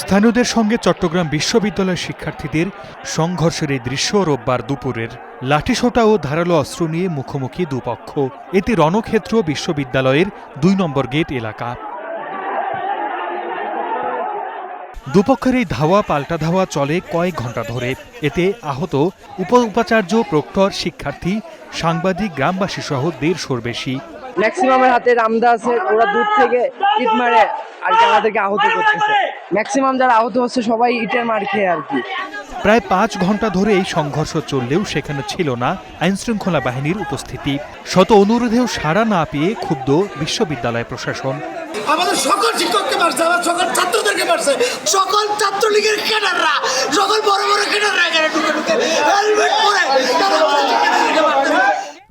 স্থানীয়দের সঙ্গে চট্টগ্রাম বিশ্ববিদ্যালয়ের শিক্ষার্থীদের সংঘর্ষের এই দৃশ্য রোববার দুপুরের। লাঠিসোঁটা ও ধারালো অস্ত্র নিয়ে মুখোমুখি দুপক্ষ। এতে রণক্ষেত্র বিশ্ববিদ্যালয়ের ২ নম্বর গেট এলাকা। দুপক্ষের এই ধাওয়া পাল্টা ধাওয়া চলে কয়েক ঘণ্টা ধরে। এতে আহত উপাচার্য, প্রক্টর, শিক্ষার্থী, সাংবাদিক, গ্রামবাসী সহ ১৫০’র বেশি। ম্যাক্সিমামের হাতে রামদা আছে, ওরা দূর থেকে ইট মারে আর কি আমাদেরকে আহত করতেছে। ম্যাক্সিমাম যারা আহত হচ্ছে সবাই ইটের মার খেয়ে আর কি। প্রায় ৫ ঘণ্টা ধরে এই সংঘর্ষ চললেও সেখানে ছিল না আইনশৃঙ্খলা বাহিনীর উপস্থিতি। শত অনুরোধেও সাড়া না পেয়ে ক্ষুব্ধ বিশ্ববিদ্যালয় প্রশাসন। আমাদের সকল শিক্ষককে মারছে, আমার সকল ছাত্রদেরকে মারছে, সকল ছাত্রলীগের ক্যাডাররা, সকল বড় বড় ক্যাডাররা এখানে ঢুকে হেলমেট পরে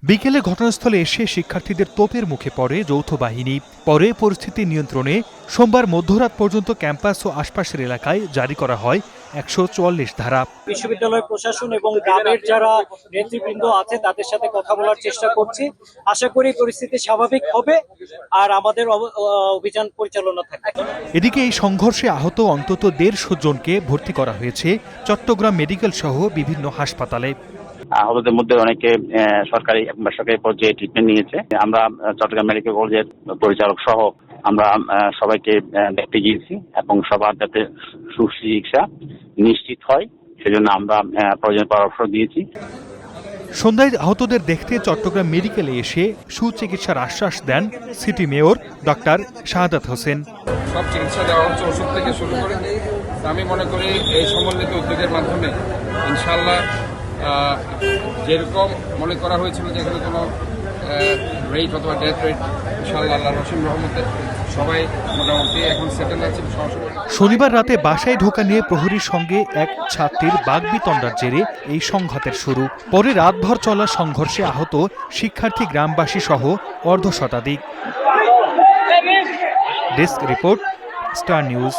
বিকেলে ঘটনাস্থলে এসে শিক্ষার্থীদের তোপের মুখে পড়ে যৌথ বাহিনী। পরে পরিস্থিতি নিয়ন্ত্রণে সোমবার মধ্যরাত পর্যন্ত ক্যাম্পাস ও আশপাশের এলাকায় জারি করা হয় ১৪৪ ধারা। বিশ্ববিদ্যালয় প্রশাসন এবং গ্রামের যারা নেতৃবৃন্দ আছে তাদের সাথে কথা বলার চেষ্টা করছি। আশা করি পরিস্থিতি স্বাভাবিক হবে আর আমাদের অভিযান পরিচালনা থাকবে। এদিকে এই সংঘর্ষে আহত অন্তত ১৫০ জনকে ভর্তি করা হয়েছে চট্টগ্রাম মেডিকেল সহ বিভিন্ন হাসপাতালে। আহতদের মধ্যে অনেকে সরকারি এবং বেসরকারি পর্যায়ে ট্রিটমেন্ট নিয়েছে। আমরা চট্টগ্রাম মেডিকেল কলেজের পরিচালক সহ আমরা সবাইকে দেখতে গিয়েছি এবং সবার যাতে সুচিকিৎসা নিশ্চিত হয় সেজন্য আমরা প্রয়োজনীয় পরামর্শ দিয়েছি। সন্ধ্যায় আহতদের দেখতে চট্টগ্রাম মেডিকেলে এসে সুচিকিৎসার আশ্বাস দেন city mayor doctor Shahadat Hossain. সব চিকিৎসা দেওয়া হচ্ছে, ওষুধ থেকে শুরু করে। আমি মনে করি এই সমন্বিত উদ্যোগের মাধ্যমে ইনশাআল্লাহ যেরকম মনে করা হয়েছিল যে এখানে কোনো রেট অথবা ডেথ রেট, ইনশাআল্লাহ আল্লাহর রহিম রহমতে সবাই মোটামুটি এখন সেটেল আছে। শনিবার রাতে বাসায় ঢোকা নিয়ে প্রহরীর সঙ্গে এক ছাত্রীর বাগবিতণ্ডার জেরে এই সংঘাতের শুরু। পরে রাতভর চলা সংঘর্ষে আহত শিক্ষার্থী, গ্রামবাসী সহ অর্ধশতাধিক। Desk report, Star news.